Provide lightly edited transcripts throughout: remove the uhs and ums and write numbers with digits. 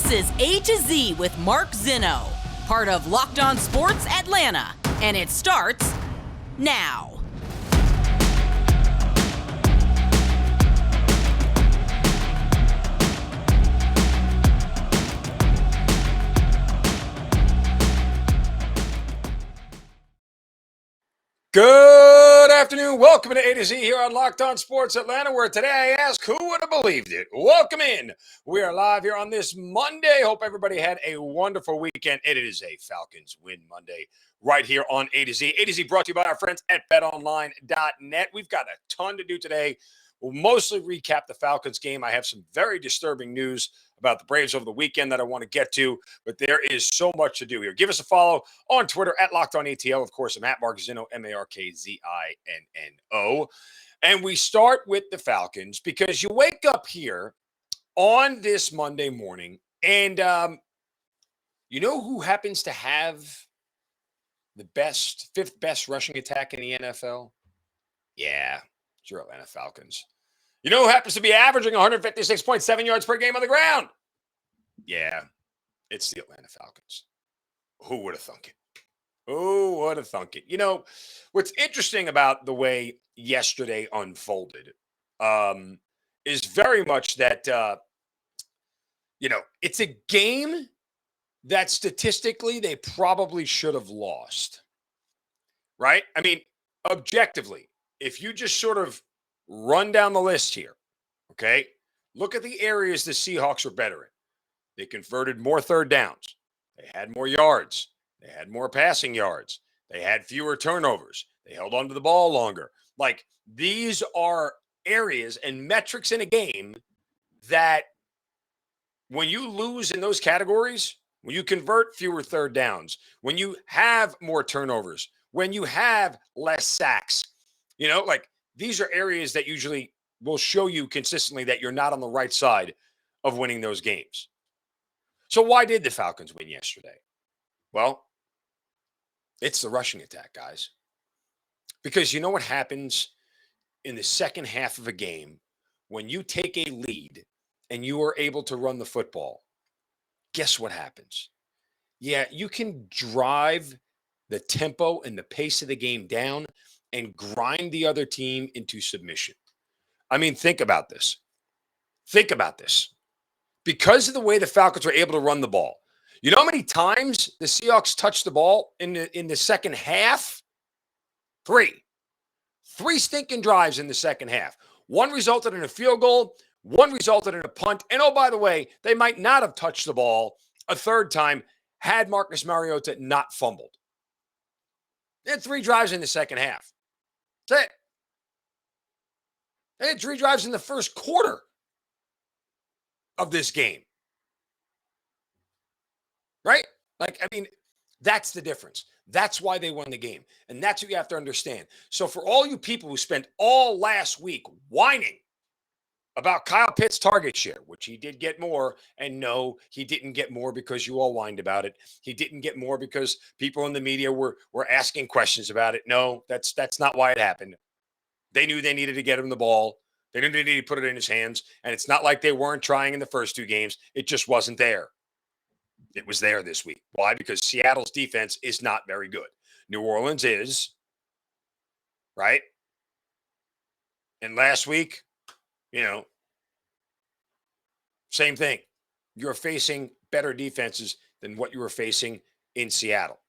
This is A to Z with Mark Zinno, part of Locked On Sports Atlanta, and it starts now. Good afternoon. Welcome to A to Z here on Locked On Sports Atlanta, where today I ask, who would have believed it? Welcome in. We are live here on this Monday. Hope everybody had a wonderful weekend. It is a Falcons win Monday right here on A to Z. A to Z brought to you by our friends at betonline.net. We've got a ton to do today. We'll mostly recap the Falcons game. I have some very disturbing news about the Braves over the weekend that I want to get to, but there is so much to do here. Give us a follow on Twitter at LockedOnATL. Of course, I'm at Mark Zinno, MarkZinno. And we start with the Falcons because you wake up here on this Monday morning and you know who happens to have the fifth best rushing attack in the NFL? Yeah, it's your Atlanta Falcons. You know who happens to be averaging 156.7 yards per game on the ground? Yeah, it's the Atlanta Falcons. Who would have thunk it? Who would have thunk it? You know, what's interesting about the way yesterday unfolded is very much that, it's a game that statistically they probably should have lost, right? I mean, objectively, if you just sort of run down the list here, okay? Look at the areas the Seahawks are better in. They converted more third downs. They had more yards. They had more passing yards. They had fewer turnovers. They held onto the ball longer. Like, these are areas and metrics in a game that when you lose in those categories, when you convert fewer third downs, when you have more turnovers, when you have less sacks, these are areas that usually will show you consistently that you're not on the right side of winning those games. So why did the Falcons win yesterday? Well, it's the rushing attack, guys. Because you know what happens in the second half of a game when you take a lead and you are able to run the football? Guess what happens? Yeah, you can drive the tempo and the pace of the game down and grind the other team into submission. I mean, think about this. Think about this. Because of the way the Falcons were able to run the ball, you know how many times the Seahawks touched the ball in the second half? Three stinking drives in the second half. One resulted in a field goal. One resulted in a punt. And oh, by the way, they might not have touched the ball a third time had Marcus Mariota not fumbled. They had 3 drives in the second half. That's it. They had 3 drives in the first quarter of this game. Right? That's the difference. That's why they won the game. And that's what you have to understand. So for all you people who spent all last week whining about Kyle Pitts' target share, which he did get more, and no, he didn't get more because you all whined about it. He didn't get more because people in the media were asking questions about it. No, that's not why it happened. They knew they needed to get him the ball. They knew they needed to put it in his hands. And it's not like they weren't trying in the first 2 games. It just wasn't there. It was there this week. Why? Because Seattle's defense is not very good. New Orleans is, right? And last week, same thing. You're facing better defenses than what you were facing in Seattle.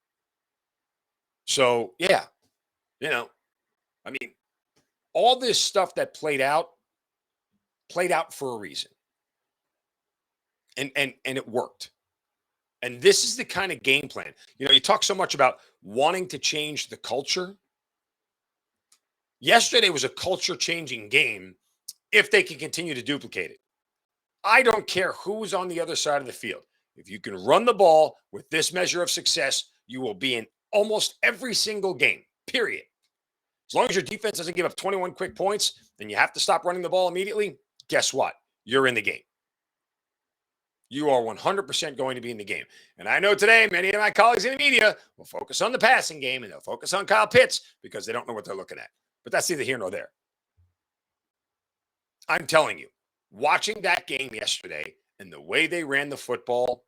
So, yeah, all this stuff that played out for a reason. And it worked. And this is the kind of game plan. You talk so much about wanting to change the culture. Yesterday was a culture-changing game if they can continue to duplicate it. I don't care who's on the other side of the field. If you can run the ball with this measure of success, you will be in almost every single game, period. As long as your defense doesn't give up 21 quick points, then you have to stop running the ball immediately. Guess what? You're in the game. You are 100% going to be in the game. And I know today many of my colleagues in the media will focus on the passing game and they'll focus on Kyle Pitts because they don't know what they're looking at. But that's neither here nor there. I'm telling you, watching that game yesterday And the way they ran the football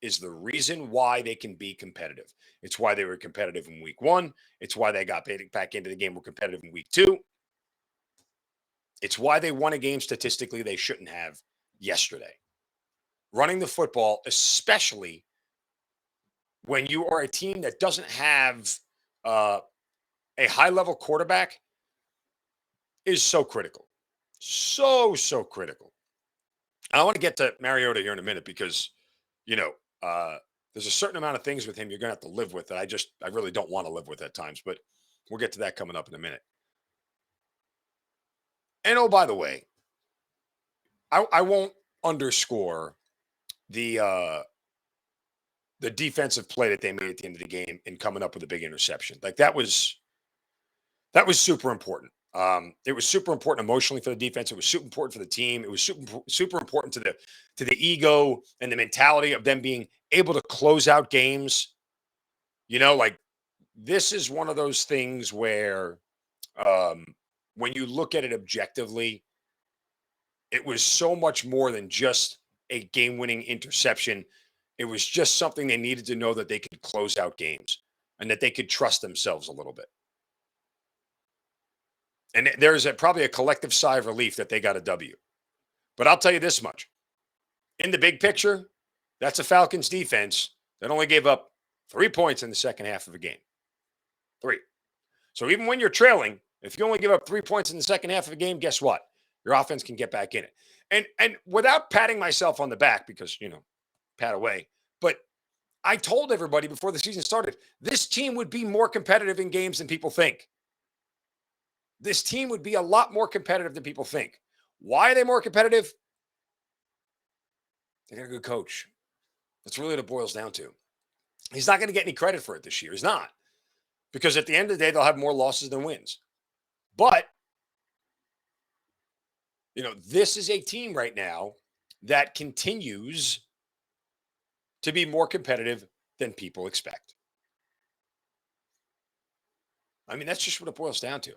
is the reason why they can be competitive. It's why they were competitive in week 1. It's why they got back into the game, were competitive in week 2. It's why they won a game statistically they shouldn't have yesterday. Running the football, especially when you are a team that doesn't have a high-level quarterback, is so critical. So critical. I want to get to Mariota here in a minute because, there's a certain amount of things with him you're going to have to live with that I really don't want to live with at times, but we'll get to that coming up in a minute. And oh, by the way, I won't underscore the defensive play that they made at the end of the game in coming up with a big interception. Like that was super important. It was super important emotionally for the defense. It was super important for the team. It was super important to the ego and the mentality of them being able to close out games. Like this is one of those things where when you look at it objectively, it was so much more than just a game-winning interception. It was just something they needed to know that they could close out games and that they could trust themselves a little bit. And there's probably a collective sigh of relief that they got a W. But I'll tell you this much. In the big picture, that's a Falcons defense that only gave up 3 points in the second half of a game. 3. So even when you're trailing, if you only give up 3 points in the second half of a game, guess what? Your offense can get back in it. And without patting myself on the back, because, pat away, but I told everybody before the season started, this team would be more competitive in games than people think. This team would be a lot more competitive than people think. Why are they more competitive? They got a good coach. That's really what it boils down to. He's not going to get any credit for it this year. He's not. Because at the end of the day, they'll have more losses than wins. But, this is a team right now that continues to be more competitive than people expect. I mean, that's just what it boils down to.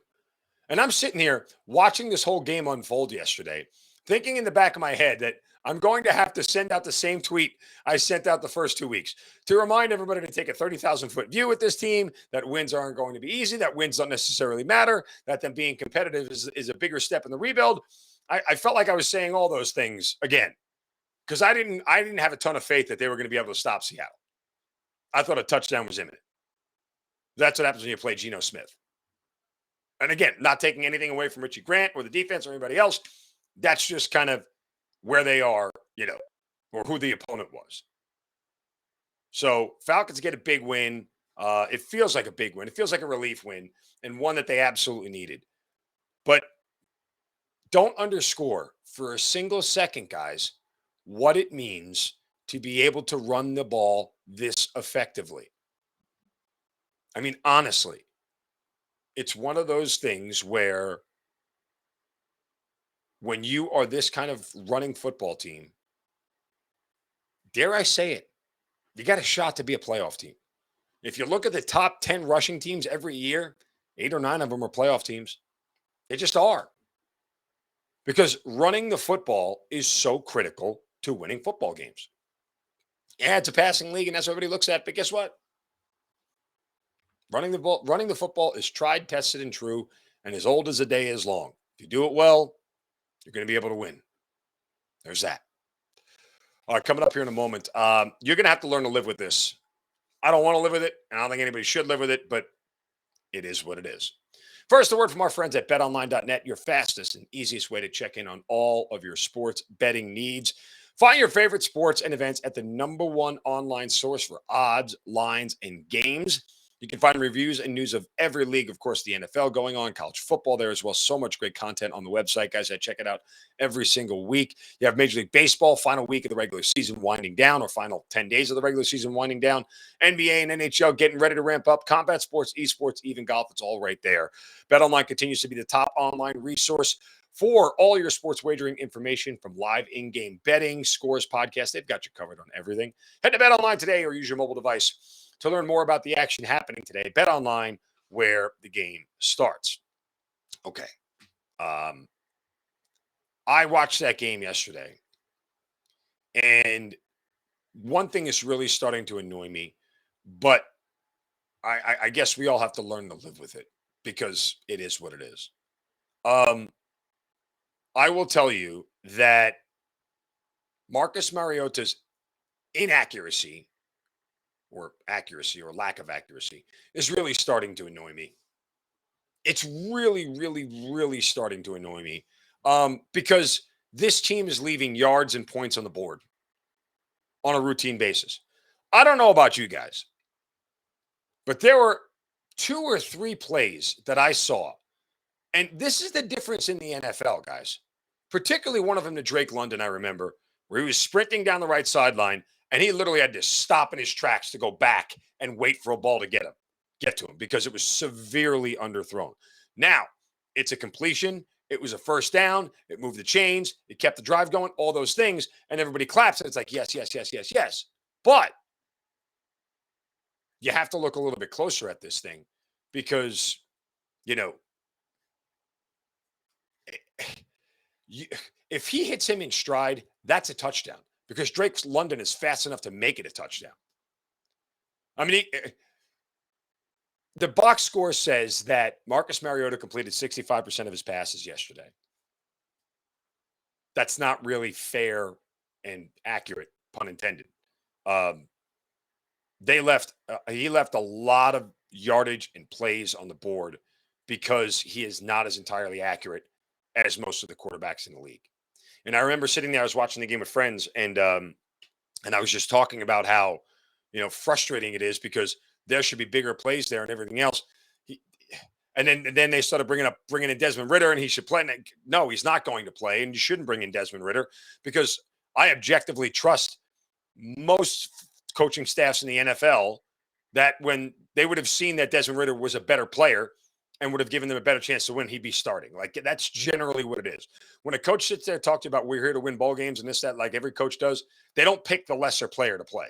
And I'm sitting here watching this whole game unfold yesterday, thinking in the back of my head that I'm going to have to send out the same tweet I sent out the first 2 weeks to remind everybody to take a 30,000-foot view with this team, that wins aren't going to be easy, that wins don't necessarily matter, that them being competitive is a bigger step in the rebuild. I felt like I was saying all those things again because I didn't have a ton of faith that they were going to be able to stop Seattle. I thought a touchdown was imminent. That's what happens when you play Geno Smith. And again, not taking anything away from Richie Grant or the defense or anybody else. That's just kind of where they are, or who the opponent was. So Falcons get a big win. It feels like a big win. It feels like a relief win and one that they absolutely needed. But don't underscore for a single second, guys, what it means to be able to run the ball this effectively. I mean, honestly, it's one of those things where when you are this kind of running football team, dare I say it, you got a shot to be a playoff team. If you look at the top 10 rushing teams every year, 8 or 9 of them are playoff teams. They just are. Because running the football is so critical to winning football games. Yeah, it's a passing league, and that's what everybody looks at. But guess what? Running the football is tried, tested, and true, and as old as the day is long. If you do it well, you're going to be able to win. There's that. All right, coming up here in a moment, you're going to have to learn to live with this. I don't want to live with it, and I don't think anybody should live with it, but it is what it is. First, a word from our friends at betonline.net, your fastest and easiest way to check in on all of your sports betting needs. Find your favorite sports and events at the #1 online source for odds, lines, and games. You can find reviews and news of every league, of course, the NFL going on, college football there as well. So much great content on the website, guys. I check it out every single week. You have Major League Baseball, final week of the regular season winding down, or final 10 days of the regular season winding down. NBA and NHL getting ready to ramp up. Combat sports, esports, even golf. It's all right there. BetOnline continues to be the top online resource for all your sports wagering information, from live in-game betting, scores, podcasts. They've got you covered on everything. Head to BetOnline today or use your mobile device to learn more about the action happening today. BetOnline, where the game starts. Okay. I watched that game yesterday, And one thing is really starting to annoy me, but I guess we all have to learn to live with it because it is what it is. Um, I will tell you that Marcus Mariota's inaccuracy or accuracy or lack of accuracy is really starting to annoy me. It's really, really, really starting to annoy me because this team is leaving yards and points on the board on a routine basis. I don't know about you guys, but there were 2 or 3 plays that I saw. And this is the difference in the NFL, guys. Particularly one of them to Drake London, I remember, where he was sprinting down the right sideline and he literally had to stop in his tracks to go back and wait for a ball to get to him because it was severely underthrown. Now, it's a completion. It was a first down. It moved the chains. It kept the drive going, all those things. And everybody claps. And it's like, yes, yes, yes, yes, yes. But you have to look a little bit closer at this thing because, you know, you, if he hits him in stride, that's a touchdown because Drake London is fast enough to make it a touchdown. I mean, the box score says that Marcus Mariota completed 65% of his passes yesterday. That's not really fair and accurate, pun intended. Um, he left a lot of yardage and plays on the board because he is not as entirely accurate as most of the quarterbacks in the league. And I remember sitting there, I was watching the game with friends, and I was just talking about how, frustrating it is because there should be bigger plays there and everything else. He, and then they started bringing in Desmond Ridder, and he should play. No, he's not going to play, and you shouldn't bring in Desmond Ridder because I objectively trust most coaching staffs in the NFL that when they would have seen that Desmond Ridder was a better player and would have given them a better chance to win, he'd be starting. Like that's generally what it is. When a coach sits there and talks about we're here to win ball games and this, that, like every coach does, they don't pick the lesser player to play.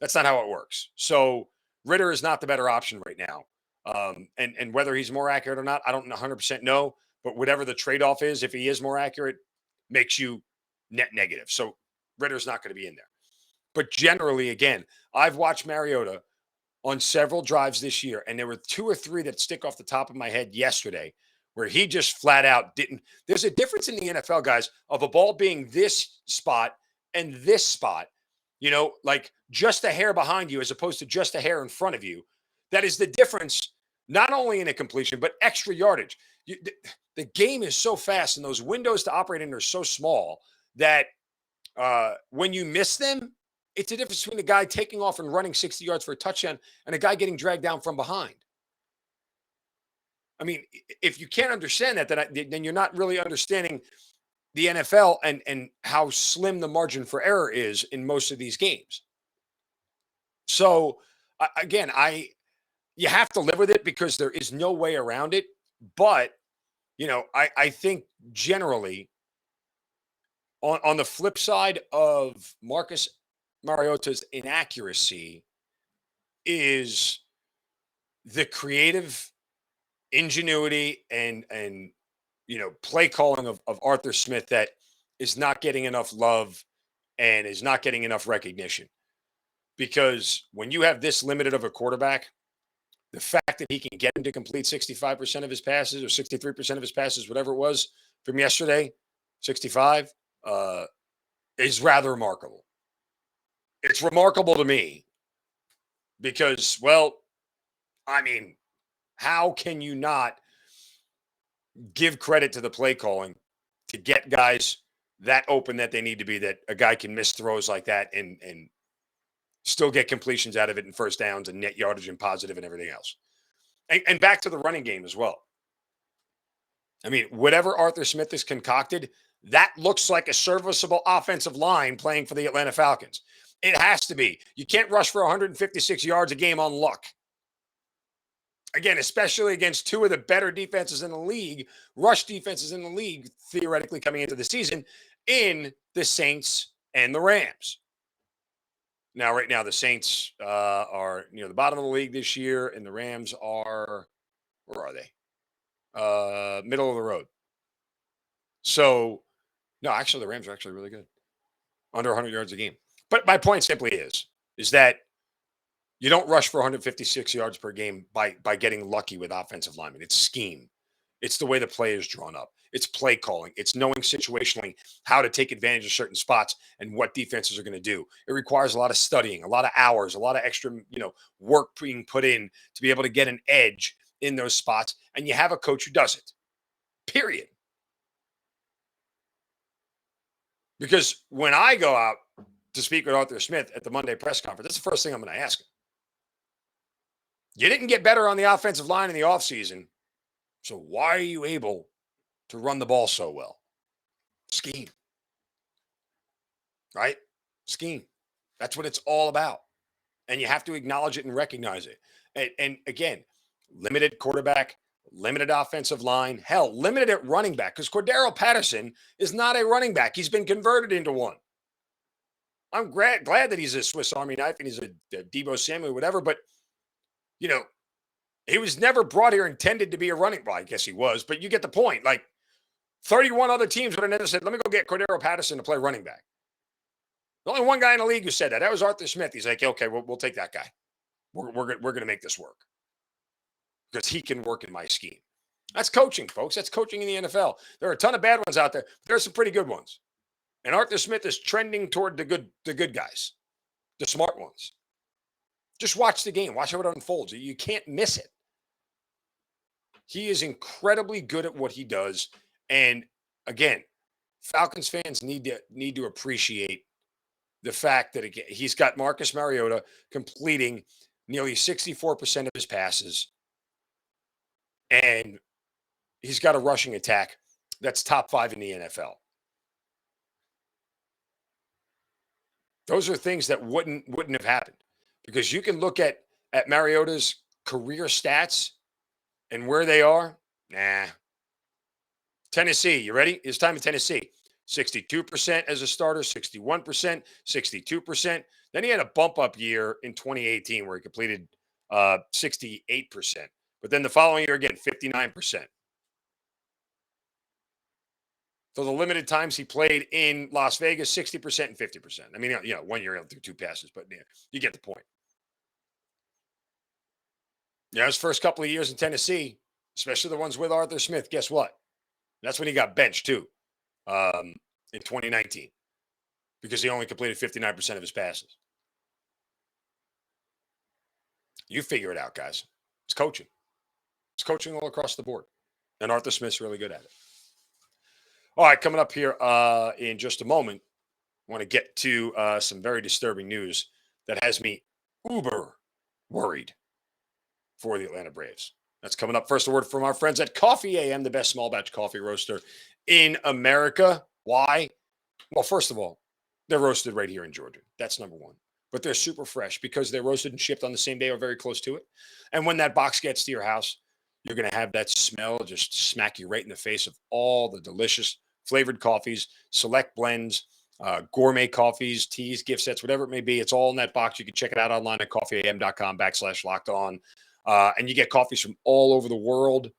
That's not how it works. So Ridder is not the better option right now. And whether he's more accurate or not, I don't 100% know. But whatever the trade-off is, if he is more accurate, makes you net negative. So Ridder's not going to be in there. But generally, again, I've watched Mariota on several drives this year, and there were 2 or 3 that stick off the top of my head yesterday where he just flat out didn't. There's a difference in the NFL, guys, of a ball being this spot and this spot, like just a hair behind you as opposed to just a hair in front of you. That is the difference, not only in a completion, but extra yardage. The game is so fast, and those windows to operate in are so small that when you miss them, it's a difference between a guy taking off and running 60 yards for a touchdown and a guy getting dragged down from behind. I mean, if you can't understand that, then you're not really understanding the NFL and how slim the margin for error is in most of these games. So, again, you have to live with it because there is no way around it. But, I think generally on the flip side of Marcus Mariota's inaccuracy is the creative ingenuity and play calling of Arthur Smith that is not getting enough love and is not getting enough recognition. Because when you have this limited of a quarterback, the fact that he can get him to complete 65% of his passes or 63% of his passes, whatever it was from yesterday, 65, is rather remarkable. It's remarkable to me because, well, I mean, how can you not give credit to the play calling to get guys that open that they need to be, that a guy can miss throws like that and still get completions out of it and first downs and net yardage and positive and everything else. And back to the running game as well. I mean, whatever Arthur Smith has concocted, that looks like a serviceable offensive line playing for the Atlanta Falcons. It has to be. You can't rush for 156 yards a game on luck. Again, especially against 2 of the better defenses in the league, rush defenses in the league, theoretically coming into the season, in the Saints and the Rams. Now, right now, the Saints are the bottom of the league this year, and the Rams are, where are they? Middle of the road. So, no, actually, the Rams are actually really good. under 100 yards a game. But my point simply is that you don't rush for 156 yards per game by getting lucky with offensive linemen. It's scheme. It's the way the play is drawn up. It's play calling. It's knowing situationally how to take advantage of certain spots and what defenses are going to do. It requires a lot of studying, a lot of hours, a lot of extra, work being put in to be able to get an edge in those spots. And you have a coach who does it. Period. Because when I go out to speak with Arthur Smith at the Monday press conference, that's the first thing I'm going to ask him. You didn't get better on the offensive line in the offseason, so why are you able to run the ball so well? Scheme. Right? Scheme. That's what it's all about. And you have to acknowledge it and recognize it. And again, limited quarterback, limited offensive line, hell, limited at running back, because Cordero Patterson is not a running back. He's been converted into one. I'm glad that he's a Swiss Army knife and he's a Deebo Samuel, whatever, but he was never brought here intended to be a running back. Well, I guess he was, but you get the point. Like 31 other teams would have never said, let me go get Cordero Patterson to play running back. There's only one guy in the league who said that. That was Arthur Smith. He's like, okay, we'll take that guy. We're going to make this work because he can work in my scheme. That's coaching, folks. That's coaching in the NFL. There are a ton of bad ones out there. There are some pretty good ones. And Arthur Smith is trending toward the good guys, the smart ones. Just watch the game. Watch how it unfolds. You can't miss it. He is incredibly good at what he does. And again, Falcons fans need to appreciate the fact that he's got Marcus Mariota completing nearly 64% of his passes. And he's got a rushing attack that's top 5 in the NFL. Those are things that wouldn't have happened, because you can look at Mariota's career stats and where they are. Nah. Tennessee, you ready? His time in Tennessee. 62% as a starter, 61%, 62%. Then he had a bump up year in 2018 where he completed 68%. But then the following year, again, 59%. So the limited times he played in Las Vegas, 60% and 50%. I mean, 1 year he threw 2 passes, but you get the point. His first couple of years in Tennessee, especially the ones with Arthur Smith, guess what? That's when he got benched too, in 2019, because he only completed 59% of his passes. You figure it out, guys. It's coaching. It's coaching all across the board. And Arthur Smith's really good at it. All right, coming up here in just a moment, I want to get to some very disturbing news that has me uber worried for the Atlanta Braves. That's coming up. First, a word from our friends at Coffee AM, the best small batch coffee roaster in America. Why? Well, first of all, they're roasted right here in Georgia. That's number one. But they're super fresh because they're roasted and shipped on the same day or very close to it. And when that box gets to your house, you're going to have that smell just smack you right in the face of all the delicious flavored coffees, select blends, gourmet coffees, teas, gift sets, whatever it may be. It's all in that box. You can check it out online at coffeeam.com/lockedon. And you get coffees from all over the world,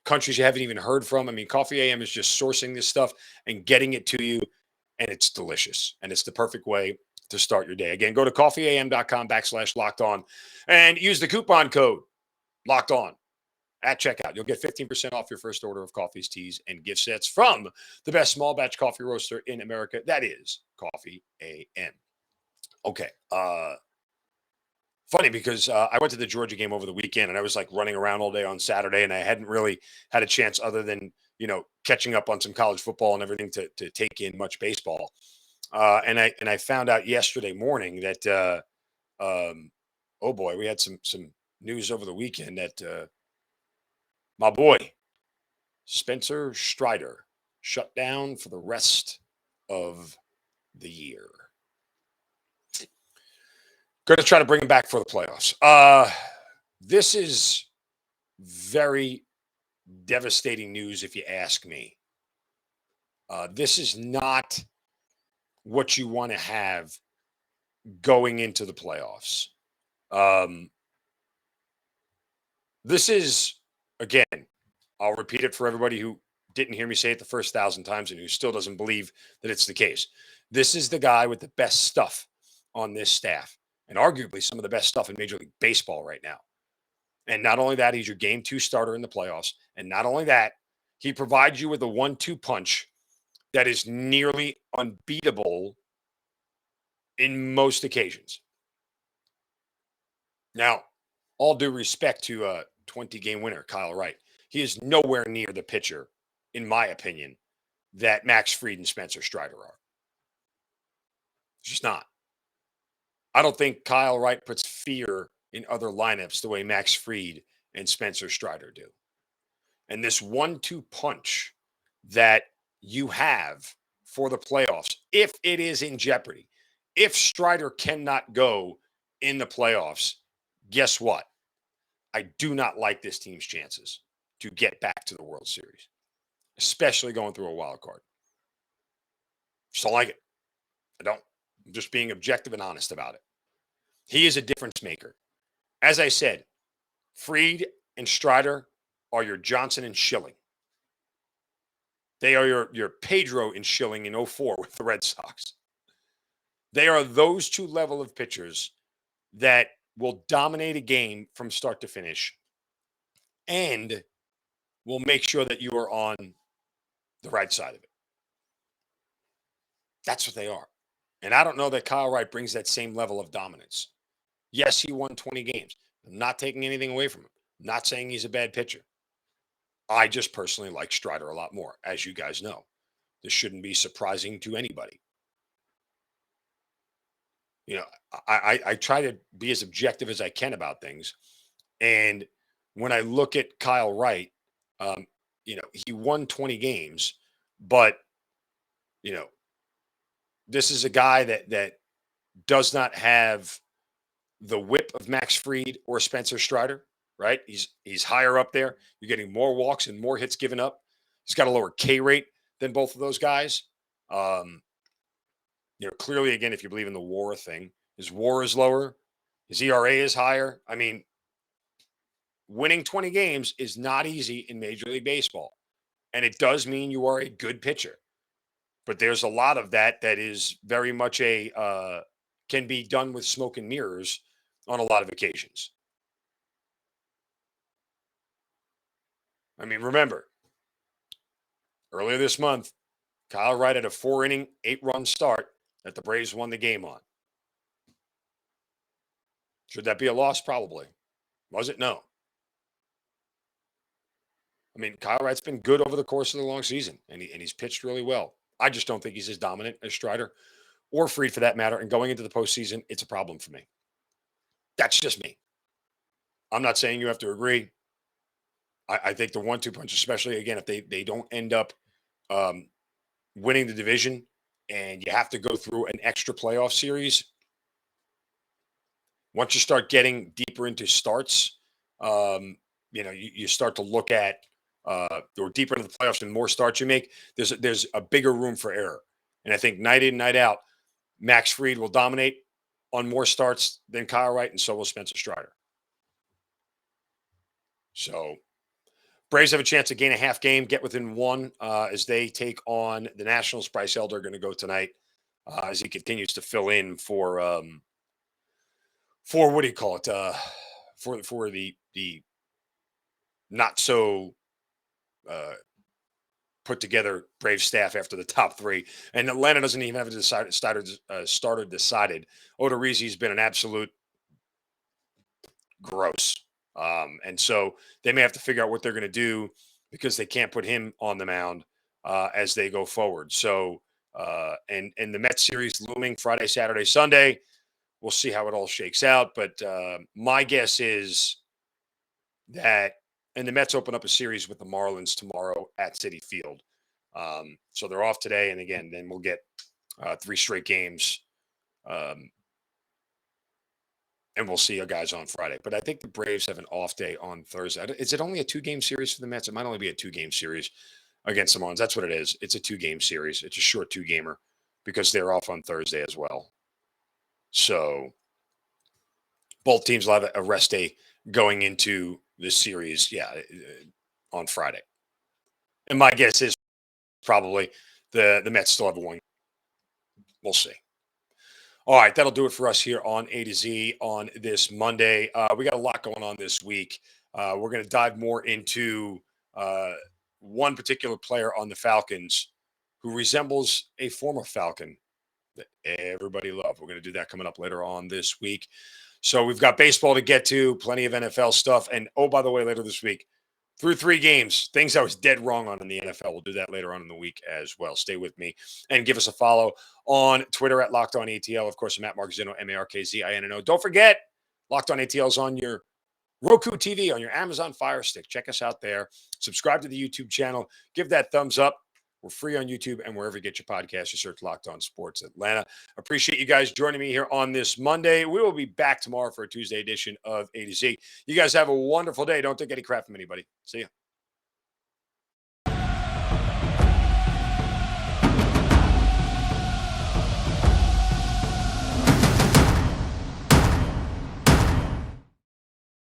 countries you haven't even heard from. I mean, Coffee AM is just sourcing this stuff and getting it to you, and it's delicious. And it's the perfect way to start your day. Again, go to coffeeam.com/lockedon and use the coupon code locked on at checkout. You'll get 15% off your first order of coffees, teas, and gift sets from the best small batch coffee roaster in America. That is Coffee AM. Okay. Funny because I went to the Georgia game over the weekend and I was like running around all day on Saturday, and I hadn't really had a chance other than, catching up on some college football and everything to take in much baseball. And I found out yesterday morning that, oh boy, we had some news over the weekend that my boy, Spencer Strider, shut down for the rest of the year. Going to try to bring him back for the playoffs. This is very devastating news if you ask me. This is not what you want to have going into the playoffs. This is, again, I'll repeat it for everybody who didn't hear me say it the first 1,000 times and who still doesn't believe that it's the case. This is the guy with the best stuff on this staff, and arguably some of the best stuff in Major League Baseball right now. And not only that, he's your game 2 starter in the playoffs. And not only that, he provides you with a 1-2 punch that is nearly unbeatable in most occasions. Now, all due respect to a 20-game winner, Kyle Wright, he is nowhere near the pitcher, in my opinion, that Max Fried and Spencer Strider are. It's just not. I don't think Kyle Wright puts fear in other lineups the way Max Fried and Spencer Strider do. And this 1-2 punch that you have for the playoffs, if it is in jeopardy, if Strider cannot go in the playoffs, guess what? I do not like this team's chances to get back to the World Series, especially going through a wild card. Just don't like it. I don't. I'm just being objective and honest about it. He is a difference maker. As I said, Fried and Strider are your Johnson and Schilling. They are your Pedro and Schilling in 04 with the Red Sox. They are those two level of pitchers that will dominate a game from start to finish and will make sure that you are on the right side of it. That's what they are. And I don't know that Kyle Wright brings that same level of dominance. Yes, he won 20 games. I'm not taking anything away from him. I'm not saying he's a bad pitcher. I just personally like Strider a lot more, as you guys know. This shouldn't be surprising to anybody. You know, I try to be as objective as I can about things. And when I look at Kyle Wright, you know, he won 20 games, but, you know, this is a guy that does not have the whip of Max Fried or Spencer Strider, right? He's higher up there. You're getting more walks and more hits given up. He's got a lower K rate than both of those guys. You know, clearly, again, if you believe in the WAR thing, his WAR is lower, his ERA is higher. I mean, winning 20 games is not easy in Major League Baseball, and it does mean you are a good pitcher. But there's a lot of that is very much can be done with smoke and mirrors on a lot of occasions. I mean, remember, earlier this month, Kyle Wright had a 4-inning, 8-run start that the Braves won the game on. Should that be a loss? Probably. Was it? No. I mean, Kyle Wright's been good over the course of the long season, and he's pitched really well. I just don't think he's as dominant as Strider or Fried for that matter. And going into the postseason, it's a problem for me. That's just me. I'm not saying you have to agree. I think the 1-2 punch, especially again, if they don't end up winning the division and you have to go through an extra playoff series, once you start getting deeper into starts, you know, you start to look at or deeper into the playoffs and more starts you make, there's a bigger room for error. And I think night in, night out, Max Fried will dominate on more starts than Kyle Wright, and so will Spencer Strider. So Braves have a chance to gain a half game, get within one as they take on the Nationals. Bryce Elder going to go tonight as he continues to fill in for what do you call it? For the not so put together Brave staff after the top three. And Atlanta doesn't even have a starter decided. Odorizzi's been an absolute gross. And so they may have to figure out what they're going to do because they can't put him on the mound as they go forward. So, and the Mets series looming Friday, Saturday, Sunday. We'll see how it all shakes out. But my guess is that, and the Mets open up a series with the Marlins tomorrow at Citi Field. So they're off today. And again, then we'll get 3 straight games. And we'll see you guys on Friday. But I think the Braves have an off day on Thursday. Is it only a 2-game series for the Mets? It might only be a 2-game series against the Marlins. That's what it is. It's a 2-game series. It's a short 2-gamer because they're off on Thursday as well. So both teams will have a rest day going into this series, on Friday. And my guess is probably the Mets still have a We'll see. All right, that'll do it for us here on A to Z on this Monday. We got a lot going on this week. We're going to dive more into one particular player on the Falcons who resembles a former Falcon that everybody loved. We're going to do that coming up later on this week. So we've got baseball to get to, plenty of NFL stuff. And oh, by the way, later this week, through 3 games, things I was dead wrong on in the NFL. We'll do that later on in the week as well. Stay with me and give us a follow on Twitter at Locked On ATL. Of course, I'm at Mark Zinno, MARKZINNO. Don't forget, Locked On ATL is on your Roku TV, on your Amazon Fire Stick. Check us out there. Subscribe to the YouTube channel. Give that thumbs up. We're free on YouTube and wherever you get your podcasts. You search Locked On Sports Atlanta. Appreciate you guys joining me here on this Monday. We will be back tomorrow for a Tuesday edition of A to Z. You guys have a wonderful day. Don't take any crap from anybody. See ya.